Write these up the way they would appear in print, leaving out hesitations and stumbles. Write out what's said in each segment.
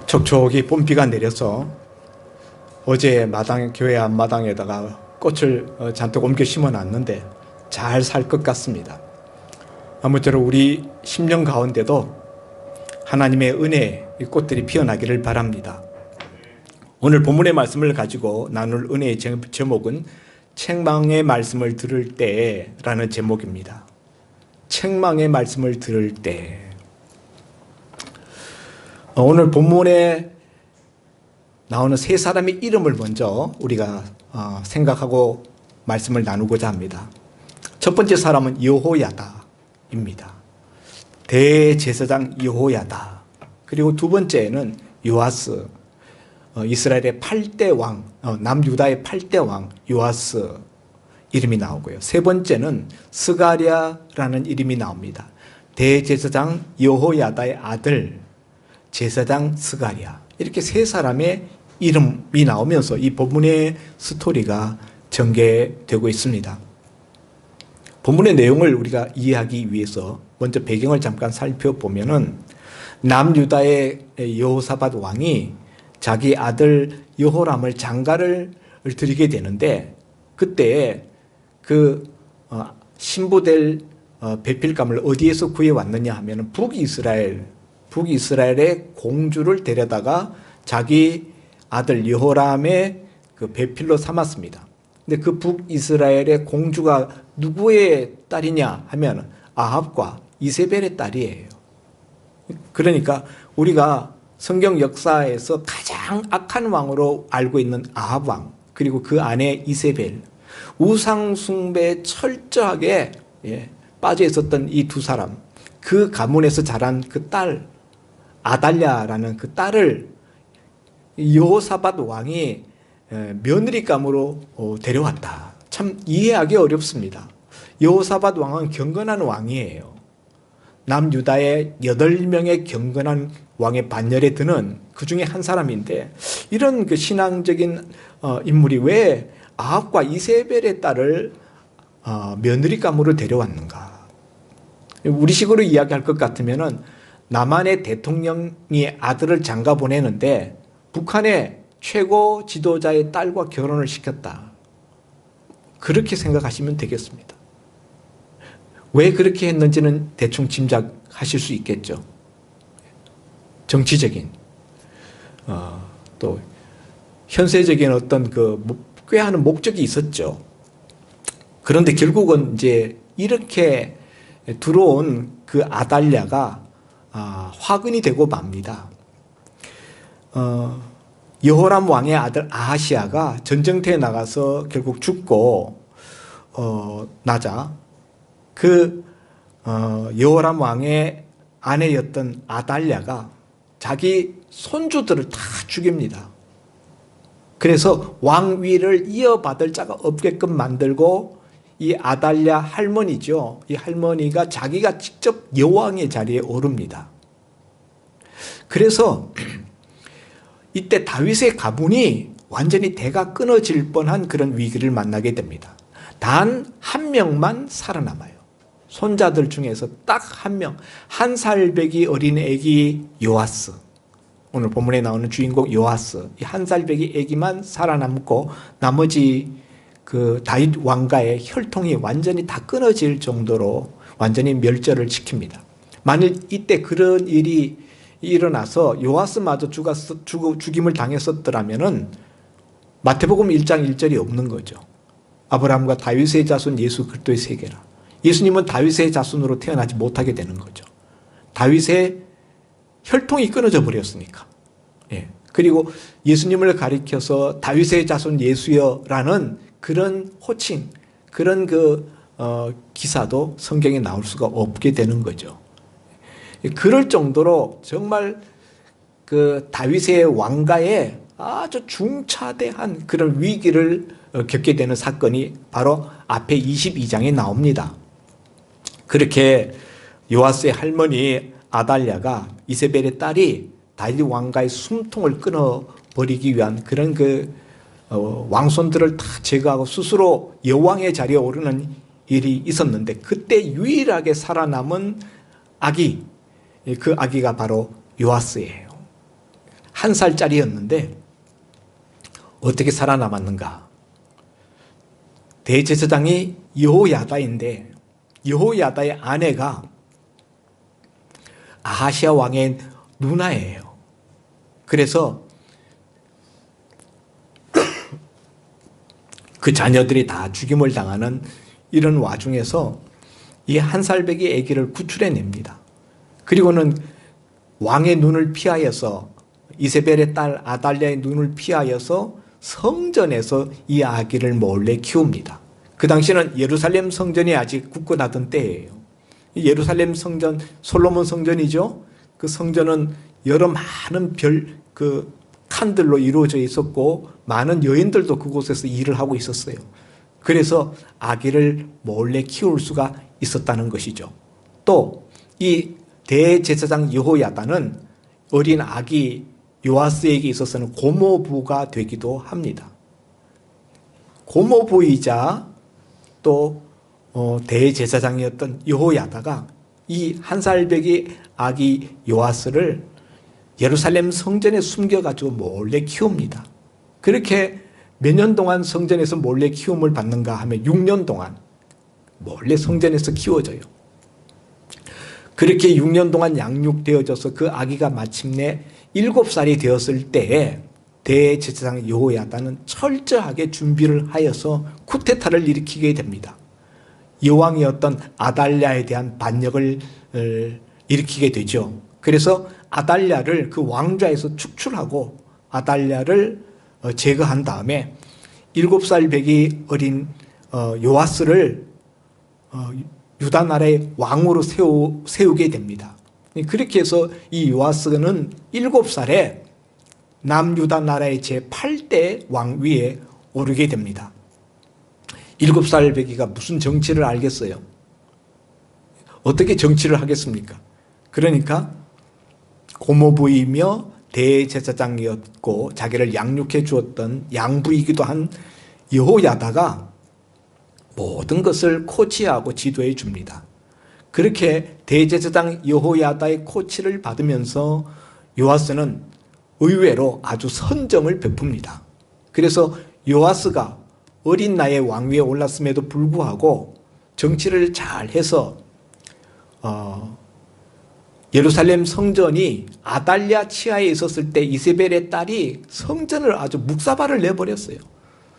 촉촉이 봄비가 내려서 어제 교회 앞마당에다가 꽃을 잔뜩 옮겨 심어놨는데 잘 살 것 같습니다. 아무쪼록 우리 심령 가운데도 하나님의 은혜의 꽃들이 피어나기를 바랍니다. 오늘 본문의 말씀을 가지고 나눌 은혜의 제목은 책망의 말씀을 들을 때라는 제목입니다. 책망의 말씀을 들을 때. 오늘 본문에 나오는 세 사람의 이름을 먼저 우리가 생각하고 말씀을 나누고자 합니다. 첫 번째 사람은 여호야다입니다. 대제사장 여호야다. 그리고 두 번째는 요아스, 이스라엘의 8대 왕, 남유다의 8대 왕 요아스 이름이 나오고요. 세 번째는 스가랴라는 이름이 나옵니다. 대제사장 여호야다의 아들 제사장 스가랴, 이렇게 세 사람의 이름이 나오면서 이 본문의 스토리가 전개되고 있습니다. 본문의 내용을 우리가 이해하기 위해서 먼저 배경을 잠깐 살펴보면은 남유다의 여호사밧 왕이 자기 아들 여호람을 장가를 드리게 되는데, 그때 그 신부될 배필감을 어디에서 구해왔느냐 하면 북이스라엘의 공주를 데려다가 자기 아들 여호람의 그 배필로 삼았습니다. 근데 그 북이스라엘의 공주가 누구의 딸이냐 하면 아합과 이세벨의 딸이에요. 그러니까 우리가 성경 역사에서 가장 악한 왕으로 알고 있는 아합 왕, 그리고 그 아내 이세벨, 우상 숭배에 철저하게 빠져 있었던 이 두 사람, 그 가문에서 자란 그 딸 아달랴라는 그 딸을 여호사밧 왕이 며느리감으로 데려왔다. 참 이해하기 어렵습니다. 여호사밧 왕은 경건한 왕이에요. 남유다의 8명의 경건한 왕의 반열에 드는 그 중에 한 사람인데, 이런 그 신앙적인 인물이 왜 아합과 이세벨의 딸을 며느리감으로 데려왔는가? 우리식으로 이야기할 것 같으면은 남한의 대통령이 아들을 장가 보내는데 북한의 최고 지도자의 딸과 결혼을 시켰다. 그렇게 생각하시면 되겠습니다. 왜 그렇게 했는지는 대충 짐작하실 수 있겠죠. 정치적인, 또 현세적인 어떤 그 꾀하는 목적이 있었죠. 그런데 결국은 이제 이렇게 들어온 그 아달랴가 화근이 되고 맙니다. 여호람 왕의 아들 아하시아가 전쟁터에 나가서 결국 죽고 나자 그 여호람 왕의 아내였던 아달랴가 자기 손주들을 다 죽입니다. 그래서 왕위를 이어받을 자가 없게끔 만들고, 이 아달랴 할머니죠. 이 할머니가 자기가 직접 여왕의 자리에 오릅니다. 그래서 이때 다윗의 가문이 완전히 대가 끊어질 뻔한 그런 위기를 만나게 됩니다. 단 한 명만 살아남아요. 손자들 중에서 딱 한 명, 1살배기 어린 애기 요아스. 오늘 본문에 나오는 주인공 요아스, 이 1살배기 애기만 살아남고 나머지 그 다윗 왕가의 혈통이 완전히 다 끊어질 정도로 완전히 멸절을 시킵니다. 만일 이때 그런 일이 일어나서 요아스마저 죽임을 당했었더라면은 마태복음 1장 1절이 없는 거죠. 아브라함과 다윗의 자손 예수 그리스도의 세계라. 예수님은 다윗의 자손으로 태어나지 못하게 되는 거죠. 다윗의 혈통이 끊어져 버렸으니까. 그리고 예수님을 가리켜서 다윗의 자손 예수여라는 그런 호칭, 그런 기사도 성경에 나올 수가 없게 되는 거죠. 그럴 정도로 정말 그 다윗의 왕가에 아주 중차대한 그런 위기를 겪게 되는 사건이 바로 앞에 22장에 나옵니다. 그렇게 요아스의 할머니 아달랴가 이세벨의 딸이 다윗 왕가의 숨통을 끊어버리기 위한 그런 왕손들을 다 제거하고 스스로 여왕의 자리에 오르는 일이 있었는데, 그때 유일하게 살아남은 아기, 그 아기가 바로 요아스예요. 1살짜리였는데 어떻게 살아남았는가? 대제사장이 여호야다인데 여호야다의 아내가 아하시아 왕의 누나예요. 그래서 그 자녀들이 다 죽임을 당하는 이런 와중에서 이 1살배기 아기를 구출해냅니다. 그리고는 왕의 눈을 피하여서 이세벨의 딸 아달랴의 눈을 피하여서 성전에서 이 아기를 몰래 키웁니다. 그 당시에는 예루살렘 성전이 아직 굳건하던 때예요. 예루살렘 성전, 솔로몬 성전이죠. 그 성전은 여러 많은 칸들로 이루어져 있었고 많은 여인들도 그곳에서 일을 하고 있었어요. 그래서 아기를 몰래 키울 수가 있었다는 것이죠. 또 이 대제사장 여호야다는 어린 아기 요아스에게 있어서는 고모부가 되기도 합니다. 고모부이자 또 대제사장이었던 여호야다가 이 1살배기 아기 요아스를 예루살렘 성전에 숨겨가지고 몰래 키웁니다. 그렇게 몇 년 동안 성전에서 몰래 키움을 받는가 하면 6년 동안 몰래 성전에서 키워져요. 그렇게 6년 동안 양육되어져서 그 아기가 마침내 7살이 되었을 때에 대제사장 여호야다는 철저하게 준비를 하여서 쿠데타를 일으키게 됩니다. 여왕이었던 아달랴에 대한 반역을 일으키게 되죠. 그래서 아달랴를 그 왕좌에서 축출하고 아달랴를 제거한 다음에 7살 배기 어린 요아스를 유다 나라의 왕으로 세우게 됩니다. 그렇게 해서 이 요아스는 7살에 남유다 나라의 제8대 왕 위에 오르게 됩니다. 7살 배기가 무슨 정치를 알겠어요? 어떻게 정치를 하겠습니까? 그러니까 고모부이며 대제사장이었고 자기를 양육해 주었던 양부이기도 한 여호야다가 모든 것을 코치하고 지도해 줍니다. 그렇게 대제사장 여호야다의 코치를 받으면서 요아스는 의외로 아주 선정을 베풉니다. 그래서 요아스가 어린 나이에 왕위에 올랐음에도 불구하고 정치를 잘해서 예루살렘 성전이 아달랴 치하에 있었을 때 이세벨의 딸이 성전을 아주 묵사발을 내버렸어요.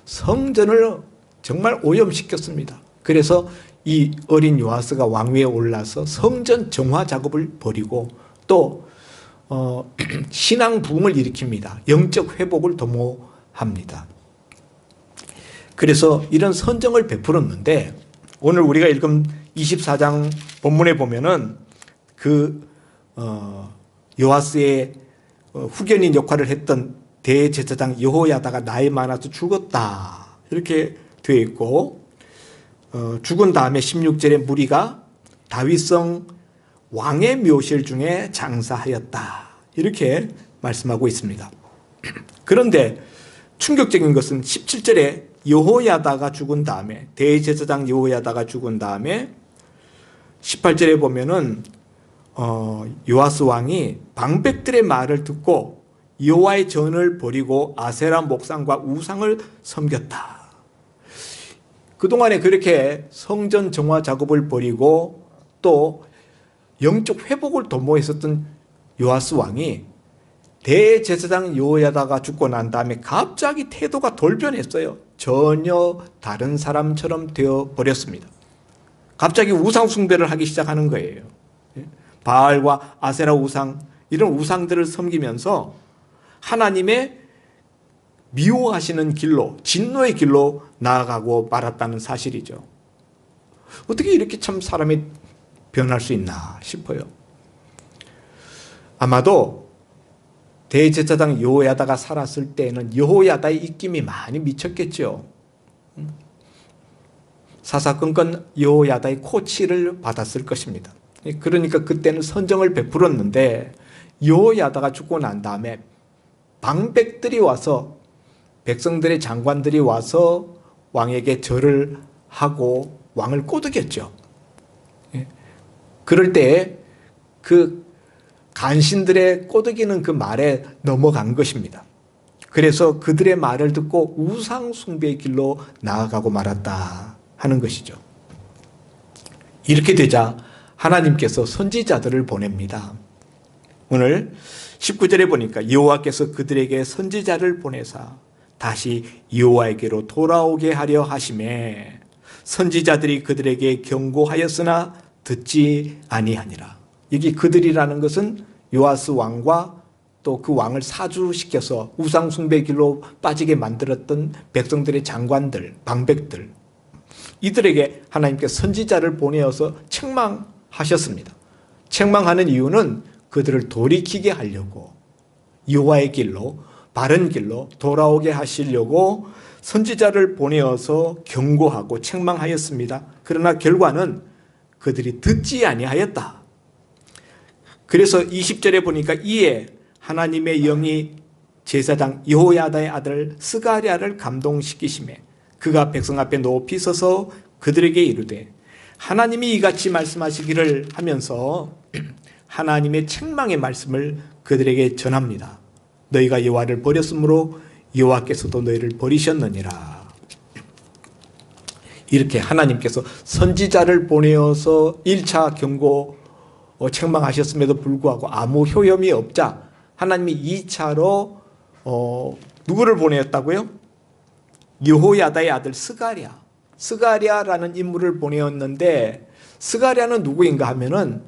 성전을 정말 오염시켰습니다. 그래서 이 어린 요아스가 왕위에 올라서 성전 정화 작업을 벌이고 또 신앙 부흥을 일으킵니다. 영적 회복을 도모합니다. 그래서 이런 선정을 베풀었는데 오늘 우리가 읽은 24장 본문에 보면은 그 요아스의 후견인 역할을 했던 대제사장 여호야다가 나이 많아서 죽었다 이렇게 되어 있고 죽은 다음에 16절에 무리가 다윗성 왕의 묘실 중에 장사하였다 이렇게 말씀하고 있습니다. 그런데 충격적인 것은 17절에 여호야다가 죽은 다음에 대제사장 여호야다가 죽은 다음에 18절에 보면은 요아스 왕이 방백들의 말을 듣고 여호와의 전을 버리고 아세라 목상과 우상을 섬겼다. 그동안에 그렇게 성전 정화 작업을 벌이고 또 영적 회복을 도모했었던 요아스 왕이 대제사장 여호야다가 죽고 난 다음에 갑자기 태도가 돌변했어요. 전혀 다른 사람처럼 되어 버렸습니다. 갑자기 우상 숭배를 하기 시작하는 거예요. 바알과 아세라 우상 이런 우상들을 섬기면서 하나님의 미워하시는 길로 진노의 길로 나아가고 말았다는 사실이죠. 어떻게 이렇게 참 사람이 변할 수 있나 싶어요. 아마도 대제사장 여호야다가 살았을 때에는 여호야다의 입김이 많이 미쳤겠죠. 사사건건 여호야다의 코치를 받았을 것입니다. 그러니까 그때는 선정을 베풀었는데 여호야다가 죽고 난 다음에 방백들이 와서 백성들의 장관들이 와서 왕에게 절을 하고 왕을 꼬드겼죠. 그럴 때 그 간신들의 꼬드기는 그 말에 넘어간 것입니다. 그래서 그들의 말을 듣고 우상 숭배의 길로 나아가고 말았다 하는 것이죠. 이렇게 되자 하나님께서 선지자들을 보냅니다. 오늘 19절에 보니까 여호와께서 그들에게 선지자를 보내사 다시 여호와에게로 돌아오게 하려 하심에 선지자들이 그들에게 경고하였으나 듣지 아니하니라. 여기 그들이라는 것은 요아스 왕과 또 그 왕을 사주시켜서 우상 숭배 길로 빠지게 만들었던 백성들의 장관들, 방백들, 이들에게 하나님께서 선지자를 보내어서 책망하셨습니다. 책망하는 이유는 그들을 돌이키게 하려고, 여호와의 길로, 바른 길로 돌아오게 하시려고 선지자를 보내어서 경고하고 책망하였습니다. 그러나 결과는 그들이 듣지 아니하였다. 그래서 20절에 보니까 이에 하나님의 영이 제사장 여호야다의 아들 스가랴를 감동시키시매 그가 백성 앞에 높이 서서 그들에게 이르되 하나님이 이같이 말씀하시기를 하면서 하나님의 책망의 말씀을 그들에게 전합니다. 너희가 여호와를 버렸으므로 여호와께서도 너희를 버리셨느니라. 이렇게 하나님께서 선지자를 보내어서 1차 경고 책망하셨음에도 불구하고 아무 효험이 없자 하나님이 2차로 누구를 보내었다고요? 여호야다의 아들 스가랴라는 인물을 보내었는데, 스가랴는 누구인가 하면은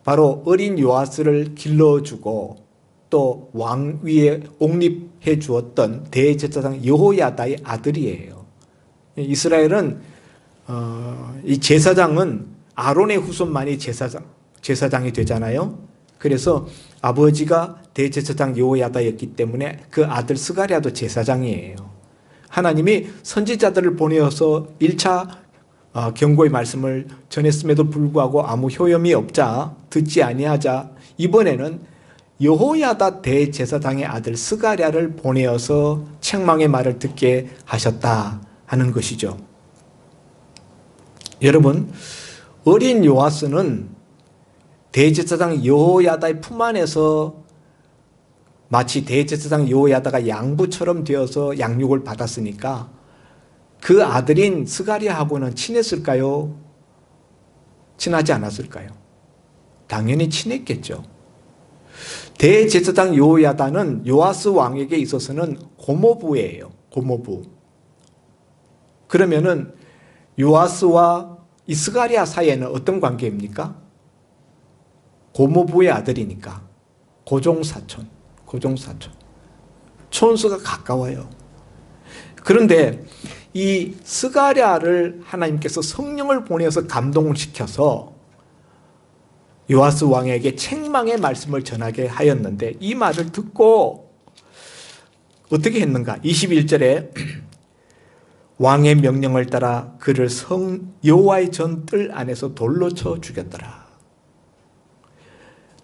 바로 어린 요아스를 길러주고 또 왕위에 옹립해 주었던 대제사장 여호야다의 아들이에요. 이스라엘은 이 제사장은 아론의 후손만이 제사장이 되잖아요. 그래서 아버지가 대제사장 여호야다였기 때문에 그 아들 스가랴도 제사장이에요. 하나님이 선지자들을 보내어서 1차 경고의 말씀을 전했음에도 불구하고 아무 효험이 없자, 듣지 아니하자 이번에는 여호야다 대제사장의 아들 스가랴를 보내어서 책망의 말을 듣게 하셨다 하는 것이죠. 여러분, 어린 요아스는 대제사장 여호야다의 품 안에서 마치 대제사장 여호야다가 양부처럼 되어서 양육을 받았으니까 그 아들인 스가랴하고는 친했을까요? 친하지 않았을까요? 당연히 친했겠죠. 대제사장 여호야다는 요아스 왕에게 있어서는 고모부예요. 고모부. 그러면은 요아스와 이 스가랴 사이에는 어떤 관계입니까? 고모부의 아들이니까 고종사촌. 촌수가 가까워요. 그런데 이 스가랴를 하나님께서 성령을 보내서 감동을 시켜서 요아스 왕에게 책망의 말씀을 전하게 하였는데 이 말을 듣고 어떻게 했는가? 21절에 왕의 명령을 따라 그를 여호와의 전뜰 안에서 돌로 쳐 죽였더라.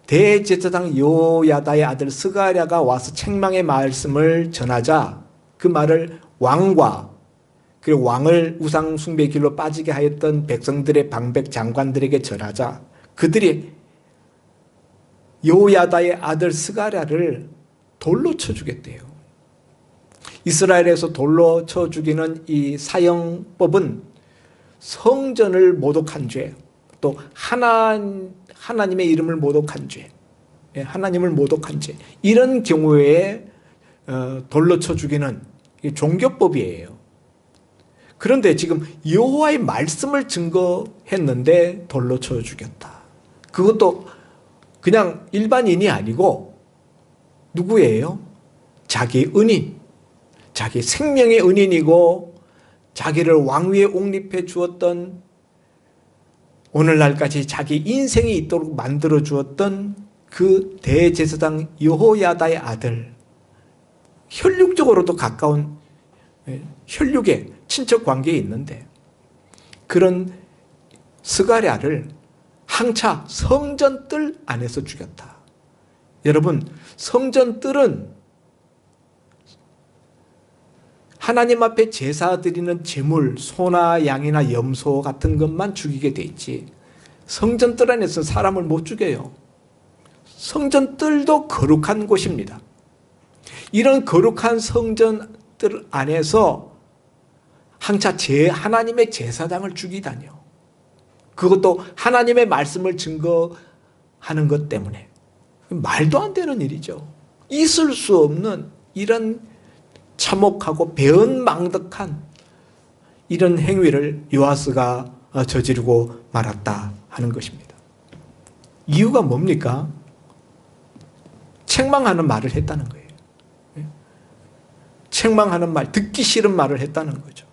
대제사장 여호야다의 아들 스가랴가 와서 책망의 말씀을 전하자 그 말을 왕과 그리고 왕을 우상 숭배의 길로 빠지게 하였던 백성들의 방백 장관들에게 전하자 그들이 여호야다의 아들 스가랴를 돌로 쳐 죽였대요. 이스라엘에서 돌로 쳐 죽이는 이 사형법은 성전을 모독한 죄, 또 하나님의 이름을 모독한 죄, 하나님을 모독한 죄, 이런 경우에 돌로 쳐 죽이는 종교법이에요. 그런데 지금 여호와의 말씀을 증거했는데 돌로 쳐 죽였다. 그것도 그냥 일반인이 아니고 누구예요? 자기 은인, 자기 생명의 은인이고 자기를 왕위에 옹립해 주었던, 오늘날까지 자기 인생이 있도록 만들어 주었던 그 대제사장 여호야다의 아들, 혈육적으로도 가까운 혈육의 친척 관계에 있는데 그런 스가랴를 항차 성전 뜰 안에서 죽였다. 여러분, 성전 뜰은 하나님 앞에 제사 드리는 제물, 소나 양이나 염소 같은 것만 죽이게 돼 있지 성전 뜰 안에서 사람을 못 죽여요. 성전들도 거룩한 곳입니다. 이런 거룩한 성전들 안에서 항차 하나님의 제사장을 죽이다니요. 그것도 하나님의 말씀을 증거하는 것 때문에. 말도 안 되는 일이죠. 있을 수 없는 이런 참혹하고 배은망덕한 이런 행위를 요아스가 저지르고 말았다 하는 것입니다. 이유가 뭡니까? 책망하는 말을 했다는 거예요. 책망하는 말, 듣기 싫은 말을 했다는 거죠.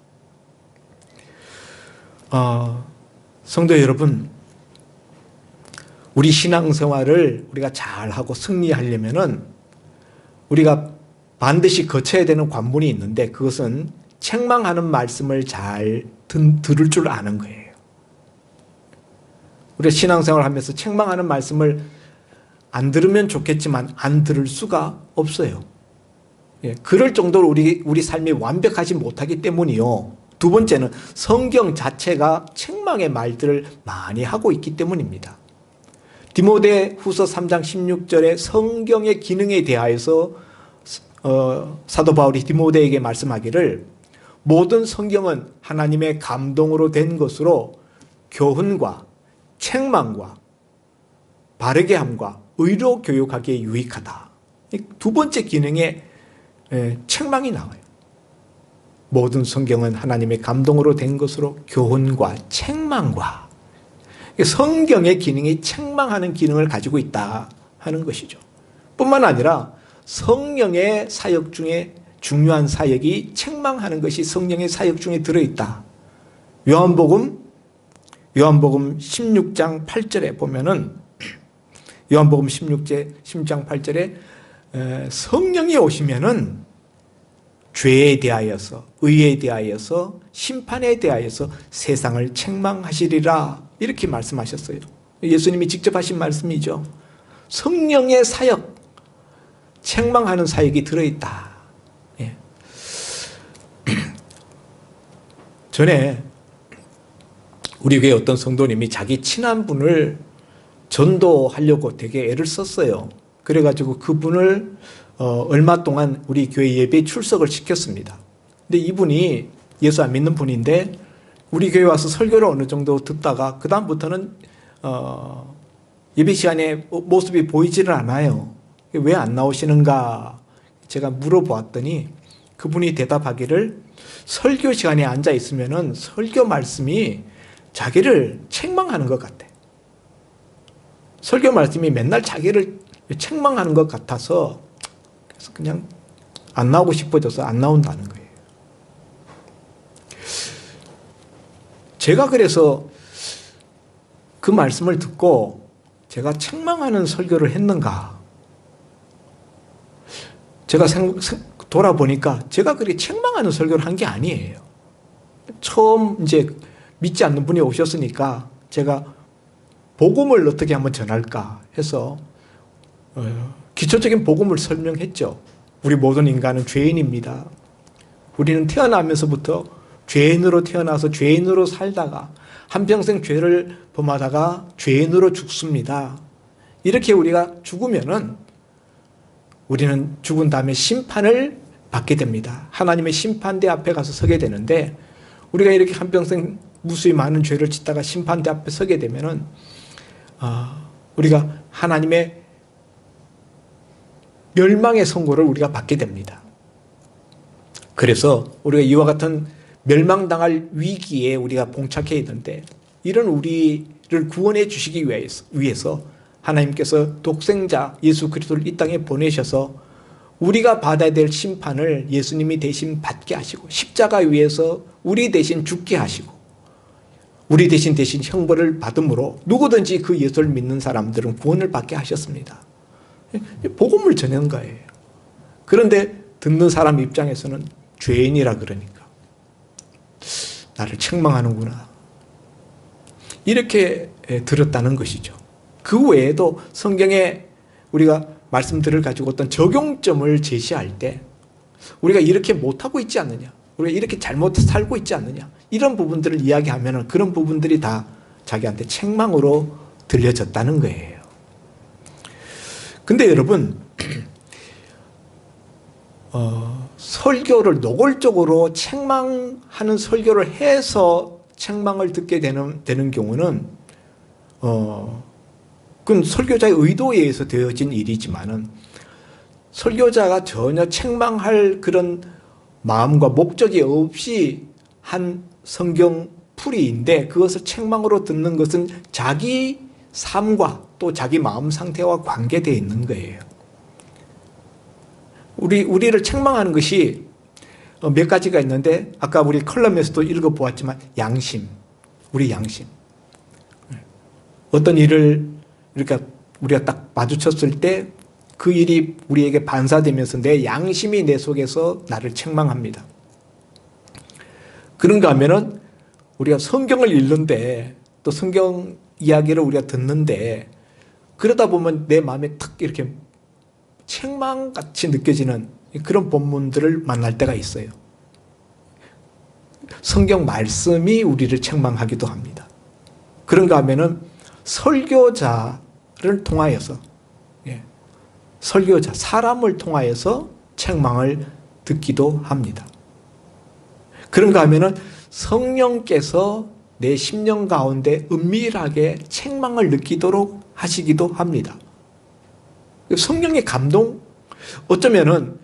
성도 여러분, 우리 신앙생활을 우리가 잘하고 승리하려면은 우리가 반드시 거쳐야 되는 관문이 있는데 그것은 책망하는 말씀을 잘 들을 줄 아는 거예요. 우리가 신앙생활을 하면서 책망하는 말씀을 안 들으면 좋겠지만 안 들을 수가 없어요. 예, 그럴 정도로 우리 삶이 완벽하지 못하기 때문이요. 두 번째는 성경 자체가 책망의 말들을 많이 하고 있기 때문입니다. 디모데 후서 3장 16절에 성경의 기능에 대하여서 사도 바울이 디모데에게 말씀하기를 모든 성경은 하나님의 감동으로 된 것으로 교훈과 책망과 바르게 함과 의로 교육하기에 유익하다. 두 번째 기능에 책망이 나와요. 모든 성경은 하나님의 감동으로 된 것으로 교훈과 책망과 성경의 기능이 책망하는 기능을 가지고 있다 하는 것이죠. 뿐만 아니라 성령의 사역 중에 중요한 사역이 책망하는 것이 성령의 사역 중에 들어있다. 요한복음 16장 8절에 보면은 요한복음 16장 8절에 성령이 오시면은 죄에 대하여서 의에 대하여서 심판에 대하여서 세상을 책망하시리라 이렇게 말씀하셨어요. 예수님이 직접 하신 말씀이죠. 성령의 사역, 책망하는 사역이 들어있다. 예. 전에 우리 교회 어떤 성도님이 자기 친한 분을 전도하려고 되게 애를 썼어요. 그래가지고 그분을 얼마 동안 우리 교회 예배에 출석을 시켰습니다. 근데 이분이 예수 안 믿는 분인데 우리 교회 와서 설교를 어느 정도 듣다가 그 다음부터는 예배 시간에 모습이 보이지를 않아요. 왜 안 나오시는가 제가 물어보았더니 그분이 대답하기를 설교 시간에 앉아 있으면은 설교 말씀이 자기를 책망하는 것 같아. 설교 말씀이 맨날 자기를 책망하는 것 같아서 그래서 그냥 안 나오고 싶어져서 안 나온다는 거예요. 제가 그래서 그 말씀을 듣고 제가 책망하는 설교를 했는가? 제가 돌아보니까 제가 그렇게 책망하는 설교를 한 게 아니에요. 처음 이제 믿지 않는 분이 오셨으니까 제가 복음을 어떻게 한번 전할까 해서 기초적인 복음을 설명했죠. 우리 모든 인간은 죄인입니다. 우리는 태어나면서부터 죄인으로 태어나서 죄인으로 살다가 한평생 죄를 범하다가 죄인으로 죽습니다. 이렇게 우리가 죽으면은 우리는 죽은 다음에 심판을 받게 됩니다. 하나님의 심판대 앞에 가서 서게 되는데 우리가 이렇게 한평생 무수히 많은 죄를 짓다가 심판대 앞에 서게 되면은 우리가 하나님의 멸망의 선고를 우리가 받게 됩니다. 그래서 우리가 이와 같은 멸망당할 위기에 우리가 봉착해 있는데 이런 우리를 구원해 주시기 위해서 하나님께서 독생자 예수 그리스도를 이 땅에 보내셔서 우리가 받아야 될 심판을 예수님이 대신 받게 하시고 십자가 위에서 우리 대신 죽게 하시고 우리 대신 형벌을 받음으로 누구든지 그 예수를 믿는 사람들은 구원을 받게 하셨습니다. 복음을 전하는 거예요. 그런데 듣는 사람 입장에서는 죄인이라 그러니까 나를 책망하는구나 이렇게 들었다는 것이죠. 그 외에도 성경에 우리가 말씀들을 가지고 어떤 적용점을 제시할 때 우리가 이렇게 못하고 있지 않느냐, 우리가 이렇게 잘못 살고 있지 않느냐 이런 부분들을 이야기하면 그런 부분들이 다 자기한테 책망으로 들려졌다는 거예요. 근데 여러분, 설교를 노골적으로 책망하는 설교를 해서 책망을 듣게 되는 경우는, 그건 설교자의 의도에 의해서 되어진 일이지만은, 설교자가 전혀 책망할 그런 마음과 목적이 없이 한 성경 풀이인데, 그것을 책망으로 듣는 것은 자기 삶과 또 자기 마음 상태와 관계되어 있는 거예요. 우리를 책망하는 것이 몇 가지가 있는데, 아까 우리 컬럼에서도 읽어보았지만, 양심, 우리 양심. 어떤 일을 우리가 딱 마주쳤을 때 그 일이 우리에게 반사되면서 내 양심이 내 속에서 나를 책망합니다. 그런가 하면은 우리가 성경을 읽는데, 또 성경 이야기를 우리가 듣는데, 그러다 보면 내 마음에 탁 이렇게 책망같이 느껴지는 그런 본문들을 만날 때가 있어요. 성경 말씀이 우리를 책망하기도 합니다. 그런가 하면은 설교자를 통하여서, 설교자, 사람을 통하여서 책망을 듣기도 합니다. 그런가 하면은 성령께서 내 심령 가운데 은밀하게 책망을 느끼도록 하시기도 합니다. 성령의 감동? 어쩌면은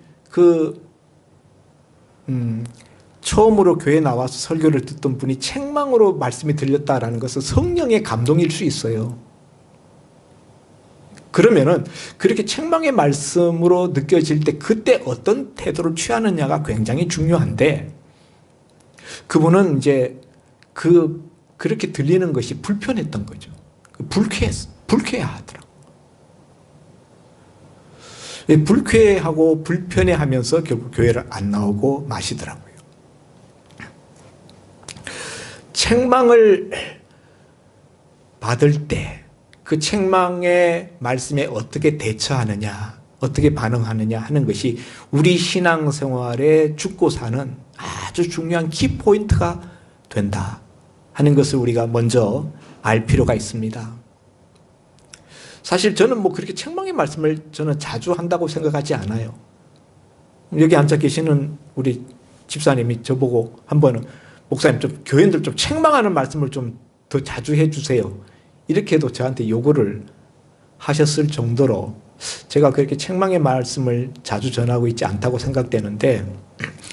처음으로 교회에 나와서 설교를 듣던 분이 책망으로 말씀이 들렸다라는 것은 성령의 감동일 수 있어요. 그러면은 그렇게 책망의 말씀으로 느껴질 때 그때 어떤 태도를 취하느냐가 굉장히 중요한데, 그분은 이제 그렇게 들리는 것이 불편했던 거죠. 불쾌하더라고. 불쾌하고 불편해하면서 결국 교회를 안 나오고 마시더라고요. 책망을 받을 때 그 책망의 말씀에 어떻게 대처하느냐, 어떻게 반응하느냐 하는 것이 우리 신앙생활에 죽고 사는 아주 중요한 키포인트가 된다 하는 것을 우리가 먼저 알 필요가 있습니다. 사실 저는 그렇게 책망의 말씀을 저는 자주 한다고 생각하지 않아요. 여기 앉아 계시는 우리 집사님이 저보고 한 번은, 목사님 좀 교인들 좀 책망하는 말씀을 좀 더 자주 해주세요, 이렇게 해도 저한테 요구를 하셨을 정도로 제가 그렇게 책망의 말씀을 자주 전하고 있지 않다고 생각되는데,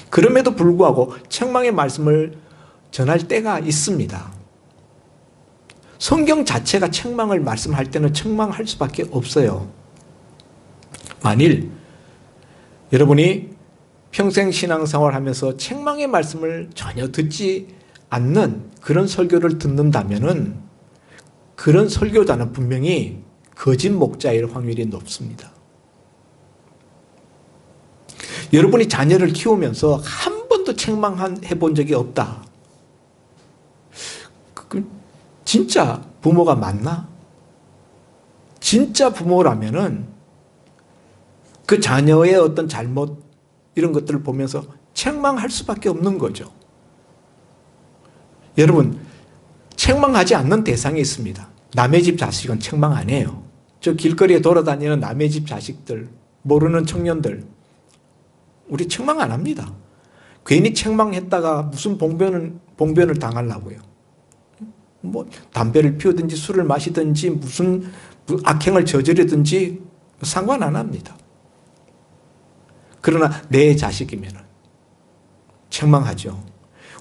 그럼에도 불구하고 책망의 말씀을 전할 때가 있습니다. 성경 자체가 책망을 말씀할 때는 책망할 수밖에 없어요. 만일 여러분이 평생 신앙생활 하면서 책망의 말씀을 전혀 듣지 않는 그런 설교를 듣는다면은 그런 설교자는 분명히 거짓 목자일 확률이 높습니다. 여러분이 자녀를 키우면서 한 번도 책망해 본 적이 없다. 진짜 부모가 맞나? 진짜 부모라면은 그 자녀의 어떤 잘못 이런 것들을 보면서 책망할 수밖에 없는 거죠. 여러분, 책망하지 않는 대상이 있습니다. 남의 집 자식은 책망 안 해요. 저 길거리에 돌아다니는 남의 집 자식들, 모르는 청년들, 우리 책망 안 합니다. 괜히 책망했다가 무슨 봉변을 당하려고요. 담배를 피우든지 술을 마시든지 무슨 악행을 저지르든지 상관 안 합니다. 그러나 내 자식이면 책망하죠.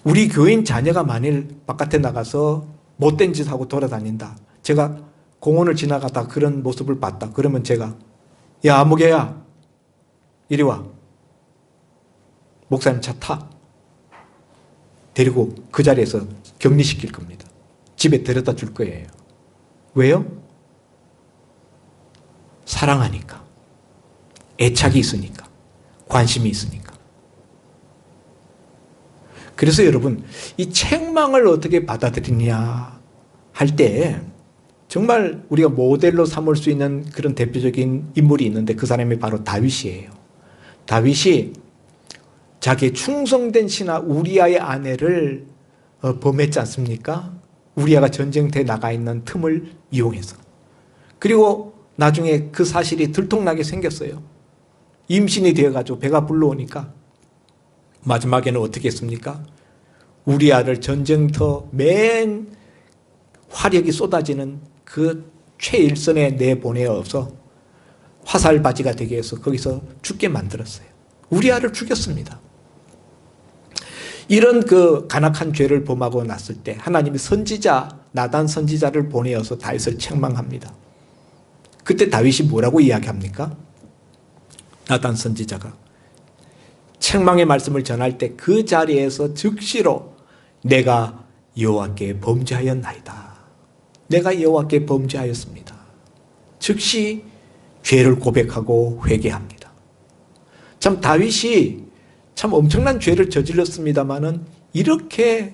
우리 교인 자녀가 만일 바깥에 나가서 못된 짓 하고 돌아다닌다. 제가 공원을 지나가다 그런 모습을 봤다. 그러면 제가, 야, 아무개야, 이리 와. 목사님 차 타. 데리고 그 자리에서 격리시킬 겁니다. 집에 데려다 줄 거예요. 왜요? 사랑하니까. 애착이 있으니까. 관심이 있으니까. 그래서 여러분, 이 책망을 어떻게 받아들이냐 할 때 정말 우리가 모델로 삼을 수 있는 그런 대표적인 인물이 있는데 그 사람이 바로 다윗이에요. 다윗이 자기의 충성된 신하 우리아의 아내를 범했지 않습니까? 우리아가 전쟁터에 나가 있는 틈을 이용해서. 그리고 나중에 그 사실이 들통나게 생겼어요. 임신이 되어가지고 배가 불러오니까 마지막에는 어떻게 했습니까? 우리아를 전쟁터 맨 화력이 쏟아지는 그 최일선에 내보내어서 화살바지가 되게 해서 거기서 죽게 만들었어요. 우리아를 죽였습니다. 이런 그 간악한 죄를 범하고 났을 때 하나님이 선지자 나단 선지자를 보내어서 다윗을 책망합니다. 그때 다윗이 뭐라고 이야기합니까? 나단 선지자가 책망의 말씀을 전할 때 그 자리에서 즉시로 내가 여호와께 범죄하였나이다. 내가 여호와께 범죄하였습니다. 즉시 죄를 고백하고 회개합니다. 참 다윗이 참 엄청난 죄를 저질렀습니다마는 이렇게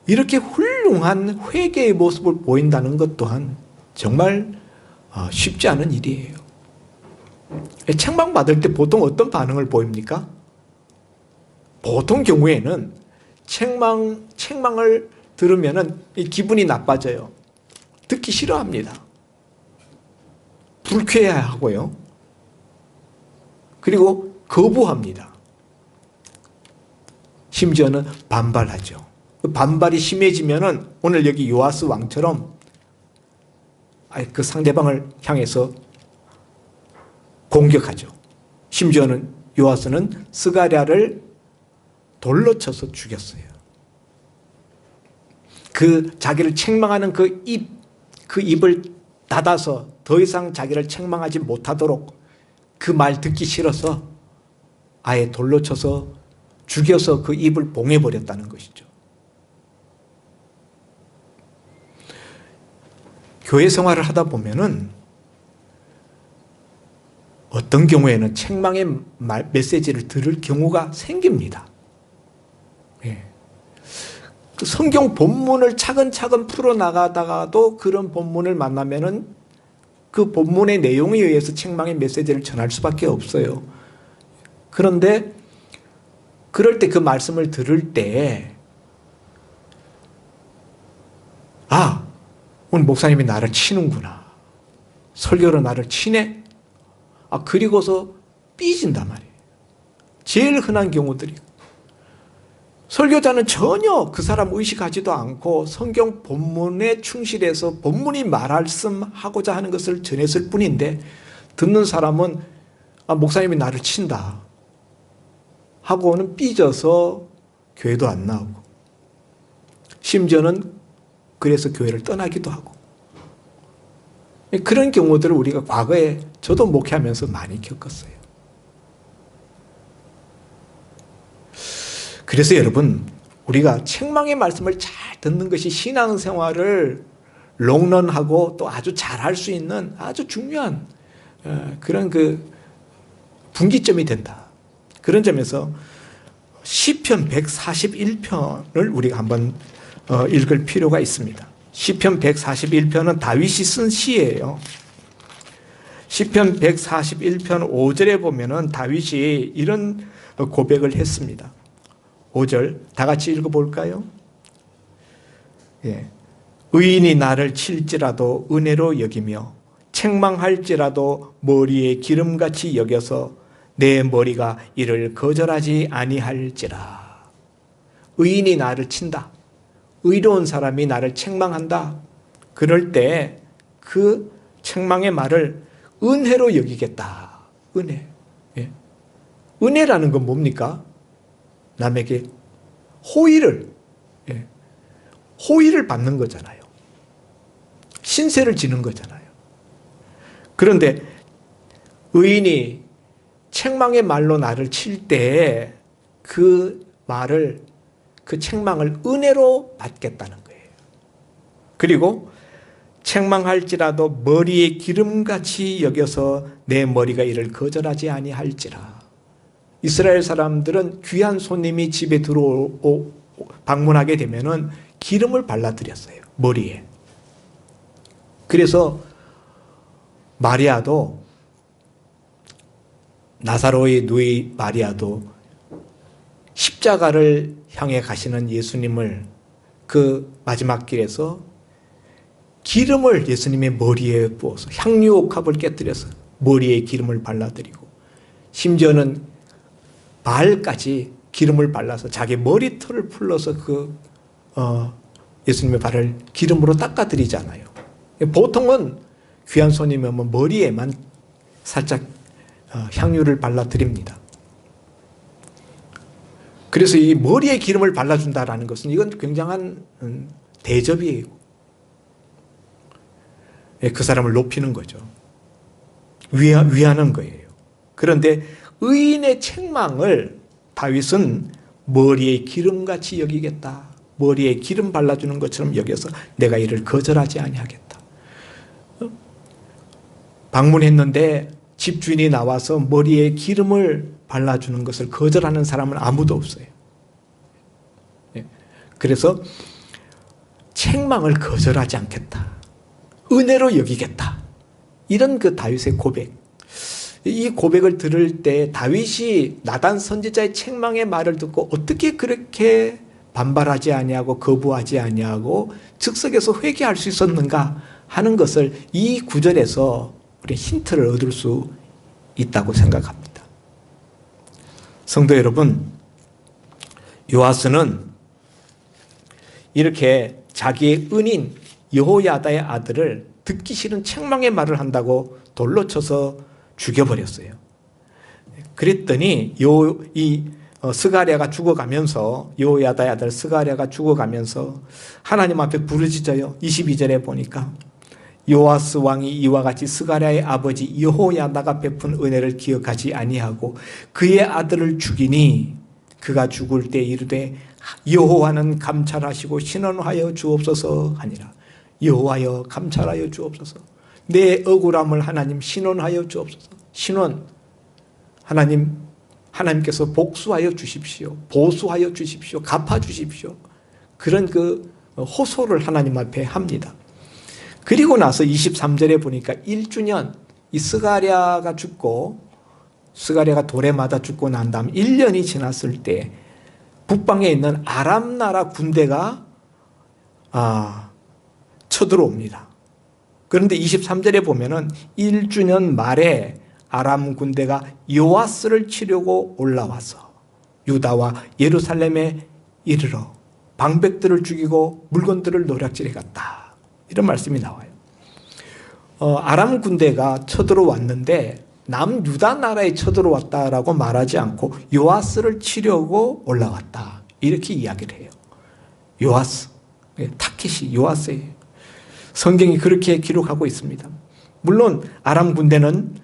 훌륭한 회개의 모습을 보인다는 것 또한 정말 쉽지 않은 일이에요. 책망받을 때 보통 어떤 반응을 보입니까? 보통 경우에는 책망을 들으면 기분이 나빠져요. 듣기 싫어합니다. 불쾌해하고요. 그리고 거부합니다. 심지어는 반발하죠. 반발이 심해지면은 오늘 여기 요아스 왕처럼 그 상대방을 향해서 공격하죠. 심지어는 요아스는 스가랴를 돌로 쳐서 죽였어요. 그 자기를 책망하는 그 입을 닫아서 더 이상 자기를 책망하지 못하도록 그 말 듣기 싫어서 아예 돌로 쳐서 죽여서 그 입을 봉해버렸다는 것이죠. 교회 생활을 하다 보면은 어떤 경우에는 책망의 메시지를 들을 경우가 생깁니다. 예. 그 성경 본문을 차근차근 풀어나가다가도 그런 본문을 만나면은 그 본문의 내용에 의해서 책망의 메시지를 전할 수밖에 없어요. 그런데 그럴 때 그 말씀을 들을 때 오늘 목사님이 나를 치는구나. 설교로 나를 치네. 그리고서 삐진단 말이에요. 제일 흔한 경우들이. 설교자는 전혀 그 사람 의식하지도 않고 성경 본문에 충실해서 본문이 말씀하고자 하는 것을 전했을 뿐인데 듣는 사람은 목사님이 나를 친다 하고는 삐져서 교회도 안 나오고 심지어는 그래서 교회를 떠나기도 하고 그런 경우들을 우리가 과거에 저도 목회하면서 많이 겪었어요. 그래서 여러분 우리가 책망의 말씀을 잘 듣는 것이 신앙생활을 롱런하고 또 아주 잘할 수 있는 아주 중요한 그런 그 분기점이 된다. 그런 점에서 시편 141편을 우리가 한번 읽을 필요가 있습니다. 시편 141편은 다윗이 쓴 시예요. 시편 141편 5절에 보면은 다윗이 이런 고백을 했습니다. 5절 다 같이 읽어볼까요? 예. 의인이 나를 칠지라도 은혜로 여기며 책망할지라도 머리에 기름같이 여겨서 내 머리가 이를 거절하지 아니할지라. 의인이 나를 친다. 의로운 사람이 나를 책망한다. 그럴 때 그 책망의 말을 은혜로 여기겠다. 은혜. 예. 은혜라는 건 뭡니까? 남에게 호의를 받는 거잖아요. 신세를 지는 거잖아요. 그런데 의인이 책망의 말로 나를 칠 때 그 말을 그 책망을 은혜로 받겠다는 거예요. 그리고 책망할지라도 머리에 기름같이 여겨서 내 머리가 이를 거절하지 아니할지라. 이스라엘 사람들은 귀한 손님이 집에 방문하게 되면은 기름을 발라드렸어요. 머리에. 그래서 마리아도 나사로의 누이 마리아도 십자가를 향해 가시는 예수님을 그 마지막 길에서 기름을 예수님의 머리에 부어서 향유옥합을 깨뜨려서 머리에 기름을 발라드리고 심지어는 발까지 기름을 발라서 자기 머리털을 풀러서 예수님의 발을 기름으로 닦아드리잖아요. 보통은 귀한 손님이 오면 머리에만 살짝 향유를 발라드립니다. 그래서 이 머리에 기름을 발라준다라는 것은 이건 굉장한 대접이에요. 그 사람을 높이는 거죠. 위하는 거예요. 그런데 의인의 책망을 다윗은 머리에 기름같이 여기겠다. 머리에 기름 발라주는 것처럼 여겨서 내가 이를 거절하지 아니하겠다. 방문했는데 집주인이 나와서 머리에 기름을 발라주는 것을 거절하는 사람은 아무도 없어요. 그래서 책망을 거절하지 않겠다. 은혜로 여기겠다. 이런 그 다윗의 고백. 이 고백을 들을 때 다윗이 나단 선지자의 책망의 말을 듣고 어떻게 그렇게 반발하지 아니하고 거부하지 아니하고 즉석에서 회개할 수 있었는가 하는 것을 이 구절에서 우리 힌트를 얻을 수 있다고 생각합니다. 성도 여러분, 요아스는 이렇게 자기의 은인 여호야다의 아들을 듣기 싫은 책망의 말을 한다고 돌로 쳐서 죽여버렸어요. 그랬더니 스가랴가 죽어가면서 여호야다의 아들 스가랴가 죽어가면서 하나님 앞에 부르짖어요. 22절에 보니까 요아스 왕이 이와 같이 스가랴의 아버지 여호야다가 베푼 은혜를 기억하지 아니하고 그의 아들을 죽이니 그가 죽을 때 이르되 여호와는 감찰하시고 신원하여 주옵소서 하니라. 여호와여 감찰하여 주옵소서. 내 억울함을 하나님 신원하여 주옵소서. 신원, 하나님께서 복수하여 주십시오. 보수하여 주십시오. 갚아 주십시오. 그런 그 호소를 하나님 앞에 합니다. 그리고 나서 23절에 보니까 1주년, 이 스가랴가 죽고 스가랴가 돌에 맞아 죽고 난 다음 1년이 지났을 때 북방에 있는 아람 나라 군대가 쳐들어옵니다. 그런데 23절에 보면은 1주년 말에 아람 군대가 요아스를 치려고 올라와서 유다와 예루살렘에 이르러 방백들을 죽이고 물건들을 노략질해 갔다. 이런 말씀이 나와요. 아람 군대가 쳐들어왔는데 남유다 나라에 쳐들어왔다라고 말하지 않고 요아스를 치려고 올라왔다. 이렇게 이야기를 해요. 요아스, 타켓이 요아스예요. 성경이 그렇게 기록하고 있습니다. 물론 아람 군대는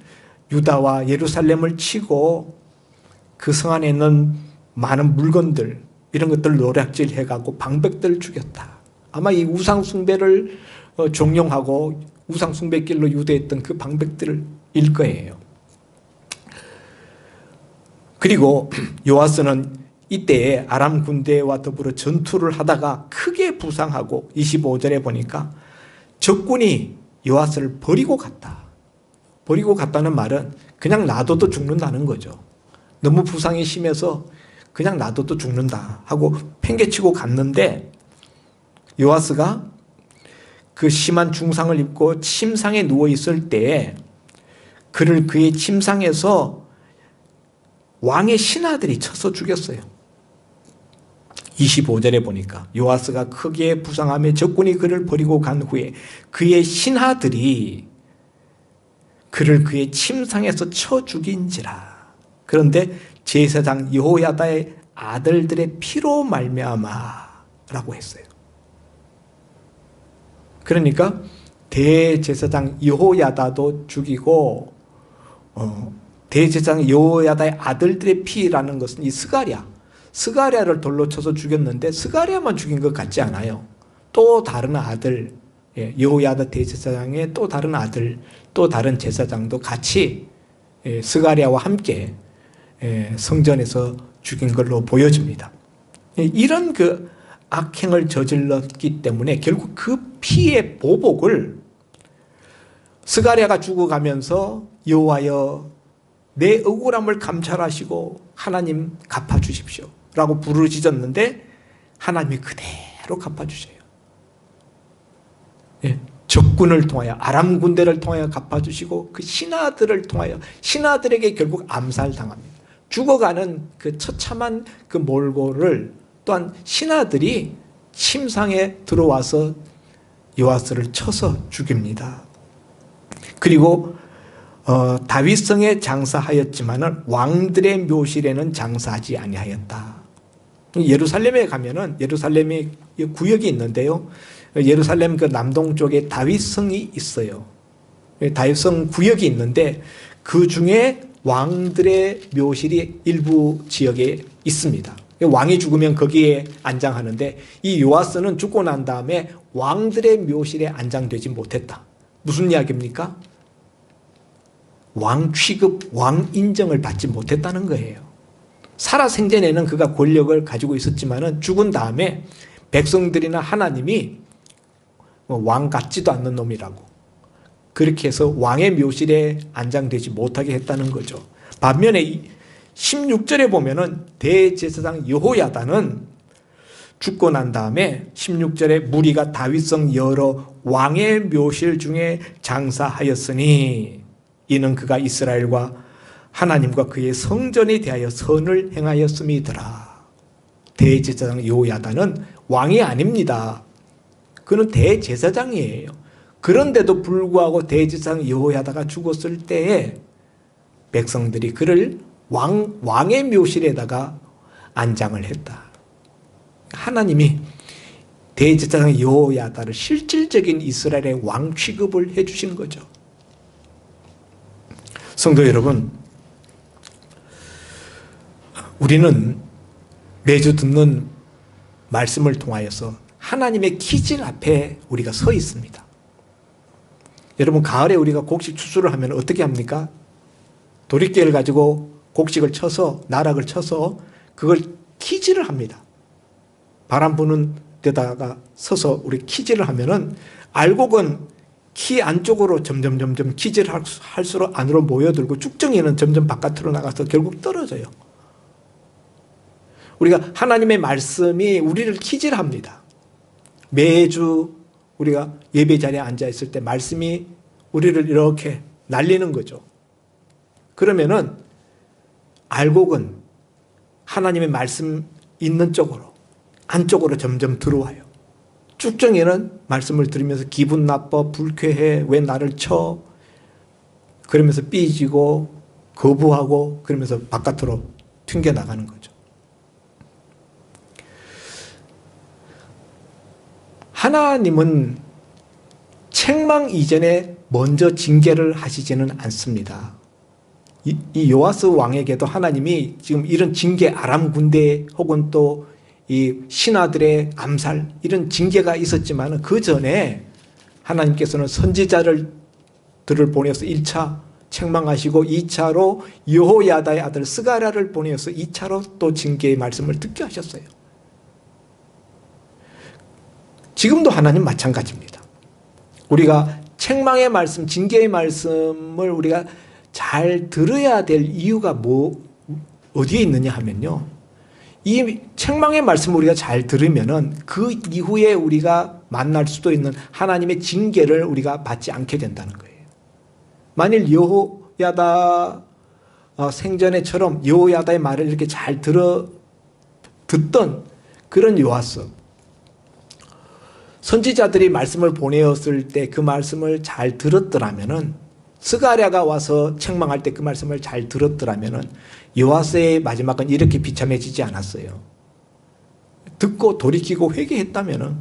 유다와 예루살렘을 치고 그 성 안에 있는 많은 물건들 이런 것들을 노략질해가고 방백들을 죽였다. 아마 이 우상숭배를 종용하고 우상숭배길로 유대했던 그 방백들일 거예요. 그리고 요아스는 이때에 아람 군대와 더불어 전투를 하다가 크게 부상하고 25절에 보니까 적군이 요아스를 버리고 갔다. 버리고 갔다는 말은 그냥 놔둬도 죽는다는 거죠. 너무 부상이 심해서 그냥 놔둬도 죽는다 하고 팽개치고 갔는데 요아스가 그 심한 중상을 입고 침상에 누워 있을 때에 그를 그의 침상에서 왕의 신하들이 쳐서 죽였어요. 25절에 보니까 요아스가 크게 부상하며 적군이 그를 버리고 간 후에 그의 신하들이 그를 그의 침상에서 쳐 죽인지라. 그런데 제사장 여호야다의 아들들의 피로 말미암아라고 했어요. 그러니까 대제사장 여호야다도 죽이고 대제사장 여호야다의 아들들의 피라는 것은 이 스가랴를 돌로 쳐서 죽였는데 스가랴만 죽인 것 같지 않아요. 또 다른 아들, 여호야다 대제사장의 또 다른 아들, 또 다른 제사장도 같이 스가랴와 함께 성전에서 죽인 걸로 보여집니다. 이런 그 악행을 저질렀기 때문에 결국 그 피의 보복을 스가랴가 죽어가면서 여호와여 내 억울함을 감찰하시고 하나님 갚아주십시오 라고 부르짖었는데 하나님이 그대로 갚아주셔요. 적군을 통하여 아람 군대를 통하여 갚아주시고 그 신하들을 통하여 신하들에게 결국 암살당합니다. 죽어가는 그 처참한 그 몰골을 또한 신하들이 침상에 들어와서 요아스를 쳐서 죽입니다. 그리고 다윗성에 장사하였지만은 왕들의 묘실에는 장사하지 아니하였다. 예루살렘에 가면은 예루살렘에 구역이 있는데요. 예루살렘 그 남동쪽에 다윗성이 있어요. 다윗성 구역이 있는데 그 중에 왕들의 묘실이 일부 지역에 있습니다. 왕이 죽으면 거기에 안장하는데 이 요아스는 죽고 난 다음에 왕들의 묘실에 안장되지 못했다. 무슨 이야기입니까? 왕 취급, 왕 인정을 받지 못했다는 거예요. 살아생전에는 그가 권력을 가지고 있었지만은 죽은 다음에 백성들이나 하나님이 왕 같지도 않는 놈이라고 그렇게 해서 왕의 묘실에 안장되지 못하게 했다는 거죠. 반면에 16절에 보면은 대제사장 여호야다는 죽고 난 다음에 16절에 무리가 다윗성 여러 왕의 묘실 중에 장사하였으니 이는 그가 이스라엘과 하나님과 그의 성전에 대하여 선을 행하였음이더라. 대제사장 여호야다는 왕이 아닙니다. 그는 대제사장이에요. 그런데도 불구하고 대제사장 여호야다가 죽었을 때에 백성들이 그를 왕의 묘실에다가 안장을 했다. 하나님이 대제사장 여호야다를 실질적인 이스라엘의 왕 취급을 해주신 거죠. 성도 여러분, 우리는 매주 듣는 말씀을 통하여서 하나님의 기질 앞에 우리가 서 있습니다. 여러분, 가을에 우리가 곡식 추수를 하면 어떻게 합니까? 도리깨를 가지고 곡식을 쳐서 나락을 쳐서 그걸 키질을 합니다. 바람 부는 데다가 서서 우리 키질을 하면은 알곡은 키 안쪽으로 점점 키질을 할수록 안으로 모여들고 쭉정이는 점점 바깥으로 나가서 결국 떨어져요. 우리가 하나님의 말씀이 우리를 키질합니다. 매주 우리가 예배 자리에 앉아 있을 때 말씀이 우리를 이렇게 날리는 거죠. 그러면은 알곡은 하나님의 말씀 있는 쪽으로 안쪽으로 점점 들어와요. 쭉정이는 말씀을 들으면서 기분 나빠, 불쾌해, 왜 나를 쳐? 그러면서 삐지고 거부하고 그러면서 바깥으로 튕겨나가는 거죠. 하나님은 책망 이전에 먼저 징계를 하시지는 않습니다. 이 요아스 왕에게도 하나님이 지금 이런 징계, 아람 군대 혹은 또 이 신하들의 암살 이런 징계가 있었지만 그 전에 하나님께서는 선지자들을 보내서 1차 책망하시고 2차로 여호야다의 아들 스가랴를 보내서 2차로 또 징계의 말씀을 듣게 하셨어요. 지금도 하나님 마찬가지입니다. 우리가 책망의 말씀, 징계의 말씀을 우리가 잘 들어야 될 이유가 어디에 있느냐 하면요. 이 책망의 말씀을 우리가 잘 들으면은 그 이후에 우리가 만날 수도 있는 하나님의 징계를 우리가 받지 않게 된다는 거예요. 만일 여호야다 생전에처럼 여호야다의 말을 이렇게 잘 듣던 그런 요아스, 선지자들이 말씀을 보내었을 때 그 말씀을 잘 들었더라면은, 스가랴가 와서 책망할 때 그 말씀을 잘 들었더라면은 요아스의 마지막은 이렇게 비참해지지 않았어요. 듣고 돌이키고 회개했다면은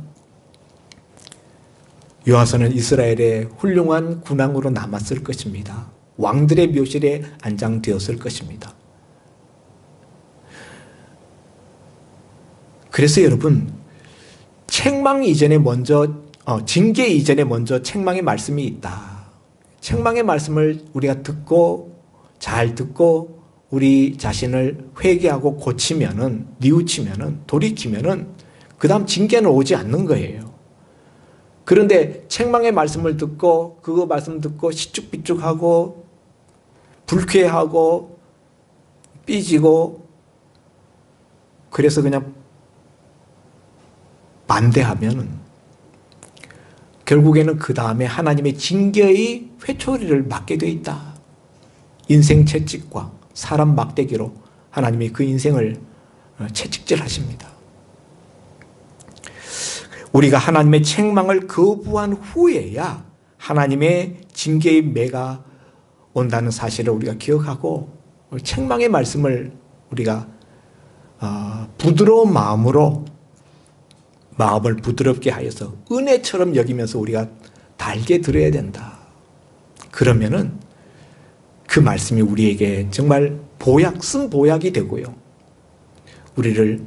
요아스는 이스라엘의 훌륭한 군왕으로 남았을 것입니다. 왕들의 묘실에 안장되었을 것입니다. 그래서 여러분, 책망 이전에 먼저 징계 이전에 먼저 책망의 말씀이 있다. 책망의 말씀을 우리가 잘 듣고 우리 자신을 회개하고 고치면은, 뉘우치면은, 돌이키면은 그 다음 징계는 오지 않는 거예요. 그런데 책망의 말씀을 듣고 그거 말씀 듣고 시쭉비쭉하고 불쾌하고 삐지고 그래서 그냥 반대하면은 결국에는 그 다음에 하나님의 징계의 회초리를 맞게 되어 있다. 인생 채찍과 사람 막대기로 하나님이 그 인생을 채찍질하십니다. 우리가 하나님의 책망을 거부한 후에야 하나님의 징계의 매가 온다는 사실을 우리가 기억하고 책망의 말씀을 우리가 부드러운 마음으로 마음을 부드럽게 하여서 은혜처럼 여기면서 우리가 달게 들어야 된다. 그러면은 그 말씀이 우리에게 정말 쓴 보약이 되고요. 우리를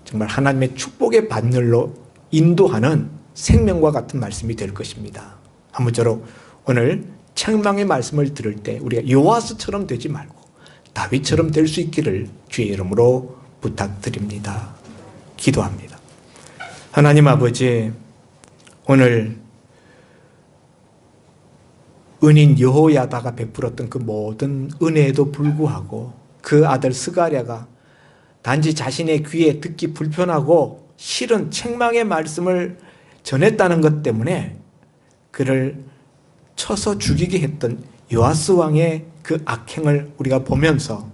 정말 하나님의 축복의 바늘로 인도하는 생명과 같은 말씀이 될 것입니다. 아무쪼록 오늘 책망의 말씀을 들을 때 우리가 요아스처럼 되지 말고 다윗처럼 될 수 있기를 주의 이름으로 부탁드립니다. 기도합니다. 하나님 아버지, 오늘 은인 여호야다가 베풀었던 그 모든 은혜에도 불구하고 그 아들 스가랴가 단지 자신의 귀에 듣기 불편하고 싫은 책망의 말씀을 전했다는 것 때문에 그를 쳐서 죽이게 했던 요아스 왕의 그 악행을 우리가 보면서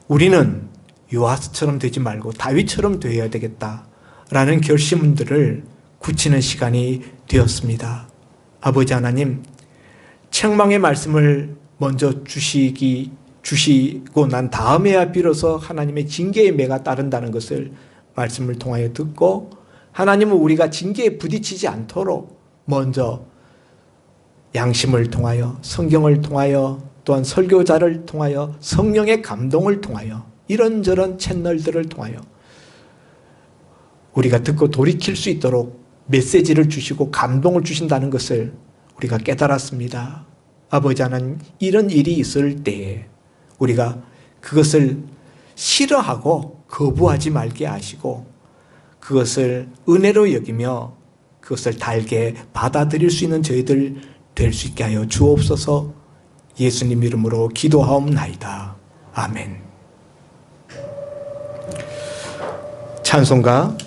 우리는 요아스처럼 되지 말고 다윗처럼 되어야 되겠다라는 결심들을 굳히는 시간이 되었습니다. 아버지 하나님, 책망의 말씀을 먼저 주시고 난 다음에야 비로소 하나님의 징계의 매가 따른다는 것을 말씀을 통하여 듣고, 하나님은 우리가 징계에 부딪히지 않도록 먼저 양심을 통하여, 성경을 통하여, 또한 설교자를 통하여, 성령의 감동을 통하여, 이런저런 채널들을 통하여 우리가 듣고 돌이킬 수 있도록 메시지를 주시고 감동을 주신다는 것을 우리가 깨달았습니다. 아버지 하나님, 이런 일이 있을 때에 우리가 그것을 싫어하고 거부하지 말게 하시고 그것을 은혜로 여기며 그것을 달게 받아들일 수 있는 저희들 될 수 있게 하여 주옵소서. 예수님 이름으로 기도하옵나이다. 아멘. 찬송가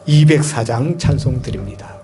204장 찬송 드립니다.